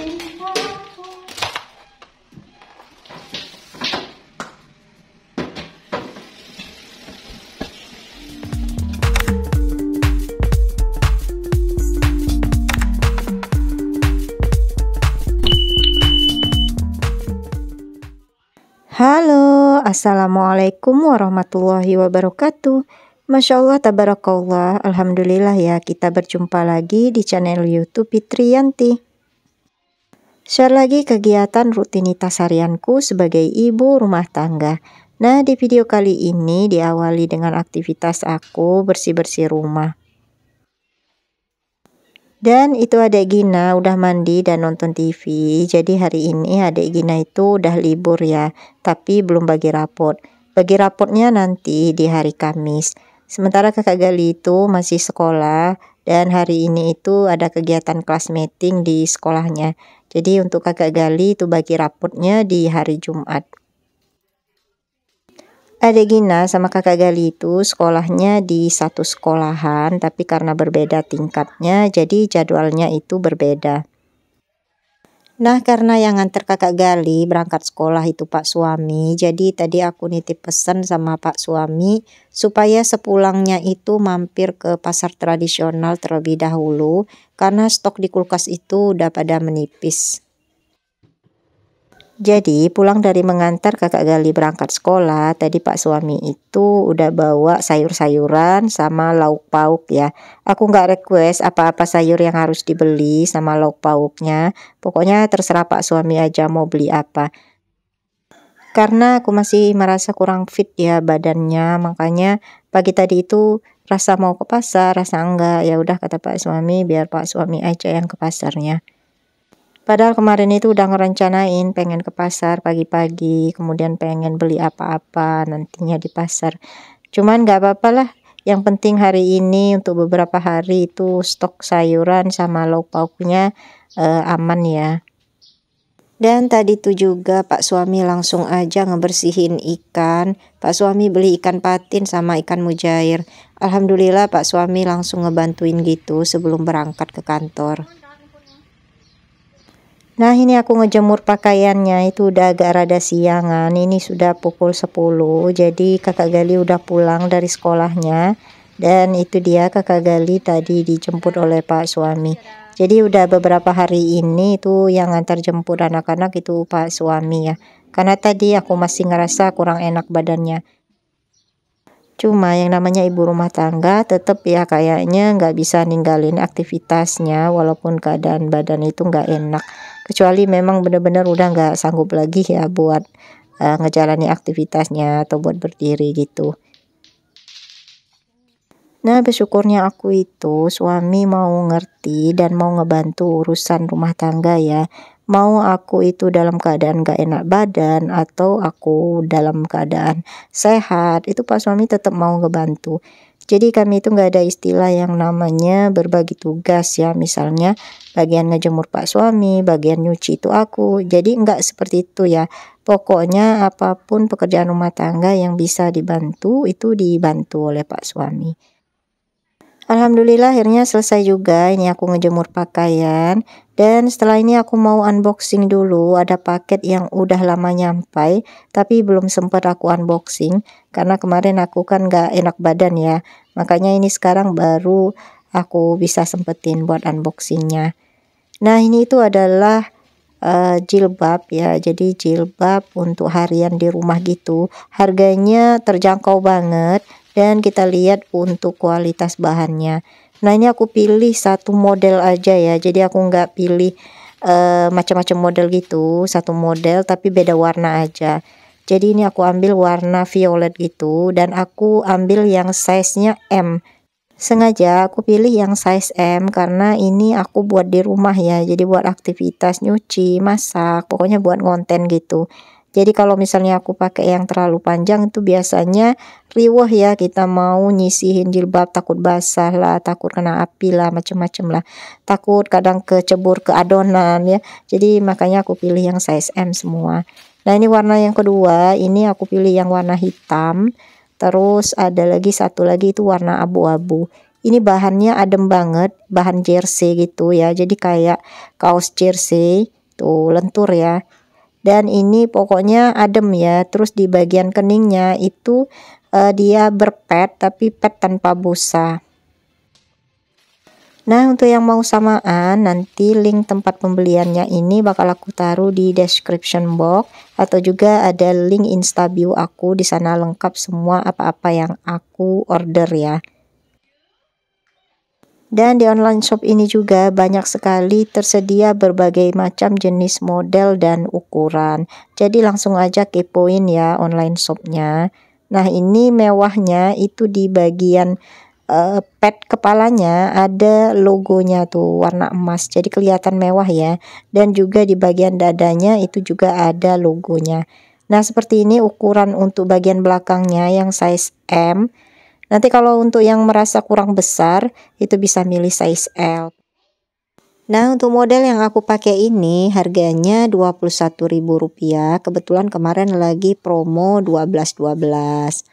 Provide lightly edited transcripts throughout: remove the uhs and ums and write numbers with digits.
Halo, assalamualaikum warahmatullahi wabarakatuh. Masya Allah, tabarakallah, alhamdulillah ya, kita berjumpa lagi di channel YouTube Fitriyanti. Share lagi kegiatan rutinitas harianku sebagai ibu rumah tangga. Nah, di video kali ini diawali dengan aktivitas aku bersih-bersih rumah. Dan itu adek Gina udah mandi dan nonton TV. Jadi hari ini adek Gina itu udah libur ya, tapi belum bagi rapot. Bagi rapotnya nanti di hari Kamis. Sementara kakak Gali itu masih sekolah dan hari ini itu ada kegiatan kelas meeting di sekolahnya. Jadi untuk kakak Gali itu bagi rapotnya di hari Jumat. Adek Gina sama kakak Gali itu sekolahnya di satu sekolahan, tapi karena berbeda tingkatnya, jadi jadwalnya itu berbeda. Nah, karena yang nganter kakak Gali berangkat sekolah itu Pak suami, jadi tadi aku nitip pesan sama Pak suami supaya sepulangnya itu mampir ke pasar tradisional terlebih dahulu, karena stok di kulkas itu udah pada menipis. Jadi pulang dari mengantar kakak Gali berangkat sekolah, tadi Pak suami itu udah bawa sayur-sayuran sama lauk pauk ya. Aku nggak request apa-apa sayur yang harus dibeli sama lauk pauknya. Pokoknya terserah Pak suami aja mau beli apa. Karena aku masih merasa kurang fit ya badannya, makanya pagi tadi itu rasa mau ke pasar, rasa enggak. Ya udah kata Pak suami, biar Pak suami aja yang ke pasarnya. Padahal kemarin itu udah ngerencanain pengen ke pasar pagi-pagi, kemudian pengen beli apa-apa nantinya di pasar. Cuman nggak apa-apa lah, yang penting hari ini untuk beberapa hari itu stok sayuran sama lauk pauknya aman ya. Dan tadi tuh juga Pak suami langsung aja ngebersihin ikan. Pak suami beli ikan patin sama ikan mujair. Alhamdulillah Pak suami langsung ngebantuin gitu sebelum berangkat ke kantor. Nah, ini aku ngejemur pakaiannya itu udah agak rada siangan. Ini sudah pukul 10. Jadi kakak Gali udah pulang dari sekolahnya. Dan itu dia kakak Gali tadi dijemput oleh Pak suami. Jadi udah beberapa hari ini itu yang ngantar jemput anak-anak itu Pak suami ya. Karena tadi aku masih ngerasa kurang enak badannya. Cuma yang namanya ibu rumah tangga tetap ya kayaknya nggak bisa ninggalin aktivitasnya walaupun keadaan badan itu nggak enak. Kecuali memang benar-benar udah nggak sanggup lagi ya buat ngejalani aktivitasnya atau buat berdiri gitu. Nah, bersyukurnya aku itu suami mau ngerti dan mau ngebantu urusan rumah tangga ya. Mau aku itu dalam keadaan gak enak badan atau aku dalam keadaan sehat, itu Pak suami tetap mau ngebantu. Jadi kami itu nggak ada istilah yang namanya berbagi tugas ya. Misalnya bagian ngejemur Pak suami, bagian nyuci itu aku. Jadi nggak seperti itu ya. Pokoknya apapun pekerjaan rumah tangga yang bisa dibantu itu dibantu oleh Pak suami. Alhamdulillah akhirnya selesai juga. Ini aku ngejemur pakaian. Dan setelah ini aku mau unboxing dulu. Ada paket yang udah lama nyampai, tapi belum sempat aku unboxing. Karena kemarin aku kan gak enak badan ya. Makanya ini sekarang baru aku bisa sempetin buat unboxingnya. Nah, ini itu adalah jilbab ya. Jadi jilbab untuk harian di rumah gitu. Harganya terjangkau banget. Dan kita lihat untuk kualitas bahannya. Nah, ini aku pilih satu model aja ya. Jadi aku nggak pilih macam-macam model gitu. Satu model tapi beda warna aja. Jadi ini aku ambil warna violet gitu. Dan aku ambil yang size-nya M. Sengaja aku pilih yang size M karena ini aku buat di rumah ya. Jadi buat aktivitas nyuci, masak, pokoknya buat konten gitu. Jadi kalau misalnya aku pakai yang terlalu panjang itu biasanya riweh ya, kita mau nyisihin jilbab takut basah lah, takut kena api lah, macem-macem lah. Takut kadang kecebur ke adonan ya. Jadi makanya aku pilih yang size M semua. Nah, ini warna yang kedua, ini aku pilih yang warna hitam. Terus ada lagi satu lagi itu warna abu-abu. Ini bahannya adem banget, bahan jersey gitu ya. Jadi kayak kaos jersey, tuh lentur ya. Dan ini pokoknya adem ya. Terus di bagian keningnya itu dia berpad tapi pad tanpa busa. Nah, untuk yang mau samaan, nanti link tempat pembeliannya ini bakal aku taruh di description box, atau juga ada link Instabio aku. Di sana lengkap semua apa-apa yang aku order ya. Dan di online shop ini juga banyak sekali tersedia berbagai macam jenis model dan ukuran. Jadi langsung aja kepoin ya online shopnya. Nah, ini mewahnya itu di bagian pad kepalanya ada logonya tuh warna emas, jadi kelihatan mewah ya. Dan juga di bagian dadanya itu juga ada logonya. Nah, seperti ini ukuran untuk bagian belakangnya yang size M. Nanti kalau untuk yang merasa kurang besar itu bisa milih size L. Nah, untuk model yang aku pakai ini harganya Rp21.000. Kebetulan kemarin lagi promo 12-12.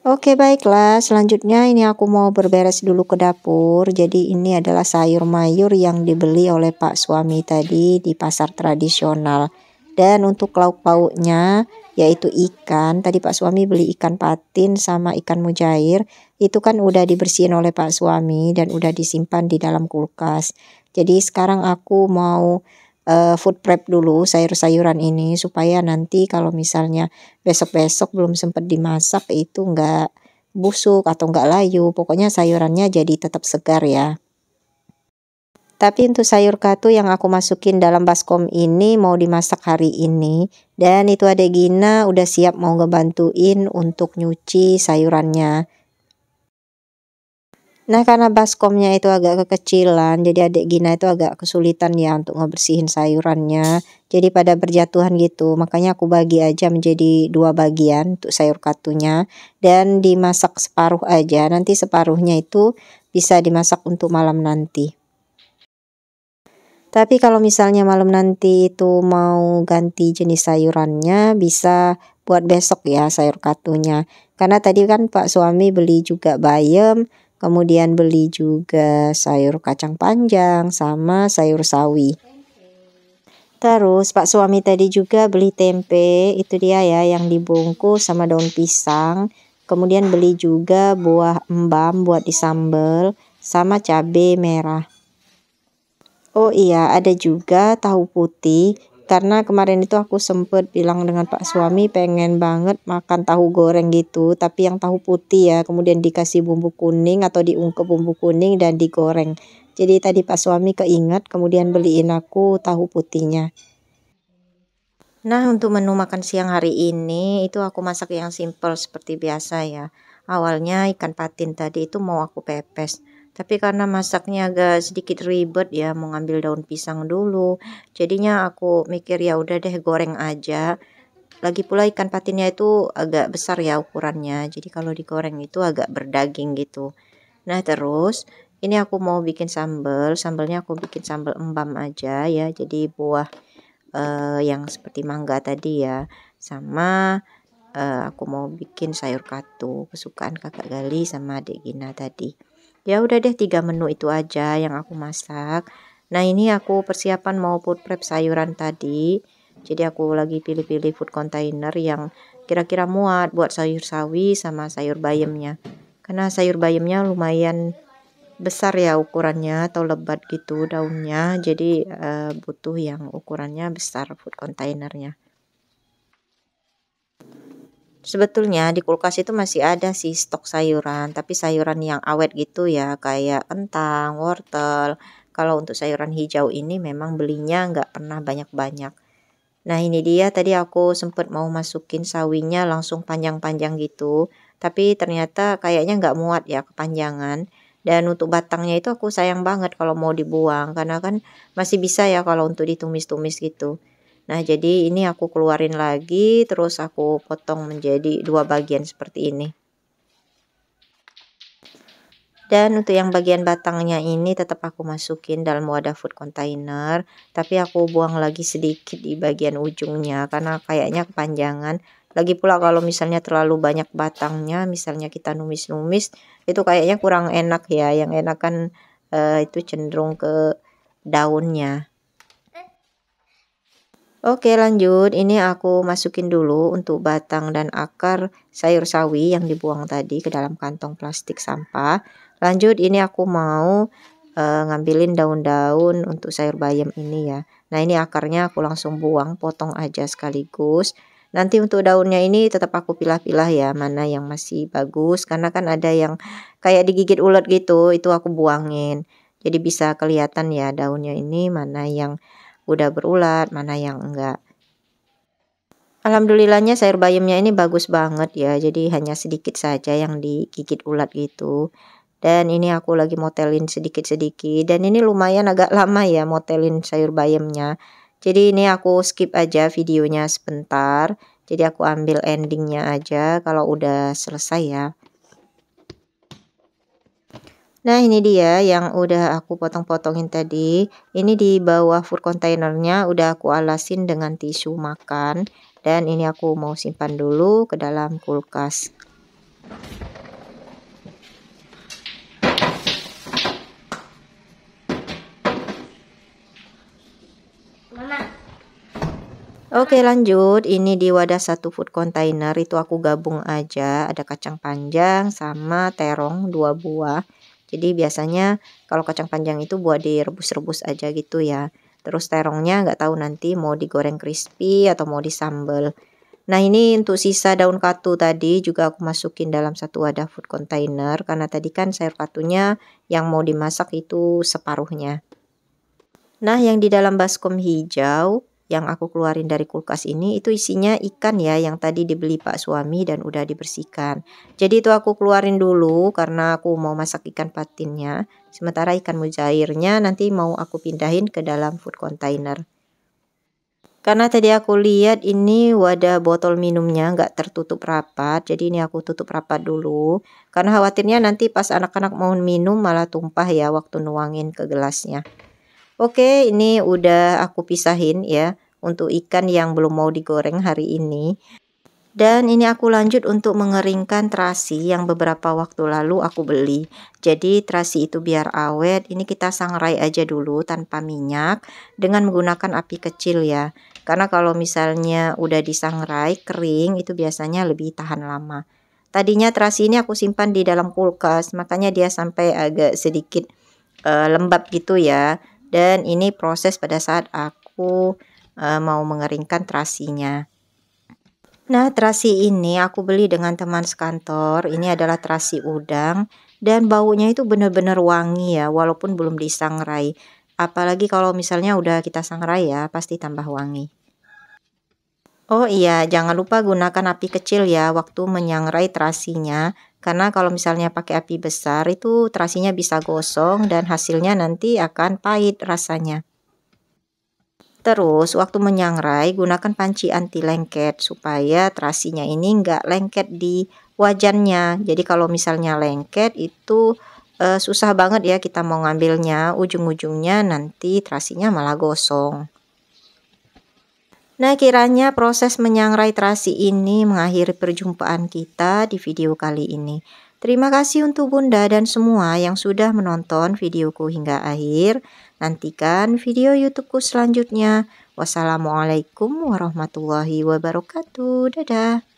Oke, baiklah, selanjutnya ini aku mau berberes dulu ke dapur. Jadi ini adalah sayur mayur yang dibeli oleh Pak suami tadi di pasar tradisional. Dan untuk lauk pauknya yaitu ikan. Tadi Pak suami beli ikan patin sama ikan mujair. Itu kan udah dibersihin oleh Pak suami dan udah disimpan di dalam kulkas. Jadi sekarang aku mau food prep dulu sayur-sayuran ini supaya nanti kalau misalnya besok-besok belum sempat dimasak itu enggak busuk atau enggak layu. Pokoknya sayurannya jadi tetap segar ya. Tapi untuk sayur katu yang aku masukin dalam baskom ini mau dimasak hari ini. Dan itu adek Gina udah siap mau ngebantuin untuk nyuci sayurannya. Nah, karena baskomnya itu agak kekecilan, jadi adek Gina itu agak kesulitan ya untuk ngebersihin sayurannya. Jadi pada berjatuhan gitu, makanya aku bagi aja menjadi 2 bagian untuk sayur katunya. Dan dimasak separuh aja, nanti separuhnya itu bisa dimasak untuk malam nanti. Tapi kalau misalnya malam nanti itu mau ganti jenis sayurannya, bisa buat besok ya sayur katunya. Karena tadi kan Pak suami beli juga bayam, kemudian beli juga sayur kacang panjang sama sayur sawi. Terus Pak suami tadi juga beli tempe, itu dia ya yang dibungkus sama daun pisang. Kemudian beli juga buah embam buat disambel sama cabai merah. Oh iya, ada juga tahu putih. Karena kemarin itu aku sempet bilang dengan Pak suami pengen banget makan tahu goreng gitu. Tapi yang tahu putih ya, kemudian dikasih bumbu kuning atau diungkep bumbu kuning dan digoreng. Jadi tadi Pak suami keinget, kemudian beliin aku tahu putihnya. Nah, untuk menu makan siang hari ini itu aku masak yang simple seperti biasa ya. Awalnya ikan patin tadi itu mau aku pepes. Tapi karena masaknya agak sedikit ribet ya, mau ngambil daun pisang dulu. Jadinya aku mikir ya udah deh goreng aja. Lagi pula ikan patinnya itu agak besar ya ukurannya. Jadi kalau digoreng itu agak berdaging gitu. Nah, terus ini aku mau bikin sambal. Sambalnya aku bikin sambal embam aja ya. Jadi buah yang seperti mangga tadi ya. Sama aku mau bikin sayur katu kesukaan kakak Gali sama adik Gina tadi. Ya udah deh 3 menu itu aja yang aku masak. Nah, ini aku persiapan mau food prep sayuran tadi. Jadi aku lagi pilih-pilih food container yang kira-kira muat buat sayur sawi sama sayur bayamnya. Karena sayur bayamnya lumayan besar ya ukurannya atau lebat gitu daunnya. Jadi butuh yang ukurannya besar food containernya. Sebetulnya di kulkas itu masih ada sih stok sayuran, tapi sayuran yang awet gitu ya, kayak kentang, wortel. Kalau untuk sayuran hijau ini memang belinya nggak pernah banyak-banyak. Nah, ini dia tadi aku sempet mau masukin sawinya langsung panjang-panjang gitu, tapi ternyata kayaknya nggak muat ya kepanjangan. Dan untuk batangnya itu aku sayang banget kalau mau dibuang, karena kan masih bisa ya kalau untuk ditumis-tumis gitu. Nah, jadi ini aku keluarin lagi, terus aku potong menjadi 2 bagian seperti ini. Dan untuk yang bagian batangnya ini tetap aku masukin dalam wadah food container, tapi aku buang lagi sedikit di bagian ujungnya karena kayaknya kepanjangan. Lagi pula kalau misalnya terlalu banyak batangnya, misalnya kita numis-numis, itu kayaknya kurang enak ya. Yang enak kan itu cenderung ke daunnya. Oke, lanjut. Ini aku masukin dulu untuk batang dan akar sayur sawi yang dibuang tadi ke dalam kantong plastik sampah. Lanjut, ini aku mau ngambilin daun-daun untuk sayur bayam ini ya. Nah, ini akarnya aku langsung buang, potong aja sekaligus. Nanti untuk daunnya ini tetap aku pilah-pilah ya, mana yang masih bagus. Karena kan ada yang kayak digigit ulat gitu, itu aku buangin. Jadi bisa kelihatan ya daunnya ini mana yang udah berulat, mana yang enggak. Alhamdulillahnya sayur bayamnya ini bagus banget ya, jadi hanya sedikit saja yang digigit ulat gitu. Dan ini aku lagi motelin sedikit-sedikit, dan ini lumayan agak lama ya motelin sayur bayamnya. Jadi ini aku skip aja videonya sebentar, jadi aku ambil endingnya aja kalau udah selesai ya. Nah, ini dia yang udah aku potong-potongin tadi. Ini di bawah food containernya udah aku alasin dengan tisu makan. Dan ini aku mau simpan dulu ke dalam kulkas. Oke, lanjut. Ini di wadah satu food container itu aku gabung aja. Ada kacang panjang sama terong 2 buah. Jadi biasanya kalau kacang panjang itu buat direbus-rebus aja gitu ya. Terus terongnya nggak tahu nanti mau digoreng crispy atau mau disambel. Nah, ini untuk sisa daun katu tadi juga aku masukin dalam satu wadah food container. Karena tadi kan sayur katunya yang mau dimasak itu separuhnya. Nah, yang di dalam baskom hijau yang aku keluarin dari kulkas ini itu isinya ikan ya yang tadi dibeli Pak suami dan udah dibersihkan. Jadi itu aku keluarin dulu karena aku mau masak ikan patinnya. Sementara ikan mujairnya nanti mau aku pindahin ke dalam food container. Karena tadi aku lihat ini wadah botol minumnya nggak tertutup rapat, jadi ini aku tutup rapat dulu. Karena khawatirnya nanti pas anak-anak mau minum malah tumpah ya waktu nuangin ke gelasnya. Oke, ini udah aku pisahin ya untuk ikan yang belum mau digoreng hari ini. Dan ini aku lanjut untuk mengeringkan terasi yang beberapa waktu lalu aku beli. Jadi terasi itu biar awet, ini kita sangrai aja dulu tanpa minyak dengan menggunakan api kecil ya. Karena kalau misalnya udah disangrai kering itu biasanya lebih tahan lama. Tadinya terasi ini aku simpan di dalam kulkas, makanya dia sampai agak sedikit lembab gitu ya. Dan ini proses pada saat aku mau mengeringkan terasinya. Nah, terasi ini aku beli dengan teman sekantor. Ini adalah terasi udang dan baunya itu benar-benar wangi ya, walaupun belum disangrai. Apalagi kalau misalnya udah kita sangrai ya, pasti tambah wangi. Oh iya, jangan lupa gunakan api kecil ya waktu menyangrai terasinya. Karena kalau misalnya pakai api besar itu terasinya bisa gosong dan hasilnya nanti akan pahit rasanya. Terus waktu menyangrai gunakan panci anti lengket supaya terasinya ini nggak lengket di wajannya. Jadi kalau misalnya lengket itu susah banget ya kita mau ngambilnya, ujung-ujungnya nanti terasinya malah gosong. Nah, kiranya proses menyangrai terasi ini mengakhiri perjumpaan kita di video kali ini. Terima kasih untuk Bunda dan semua yang sudah menonton videoku hingga akhir. Nantikan video YouTubeku selanjutnya. Wassalamualaikum warahmatullahi wabarakatuh. Dadah.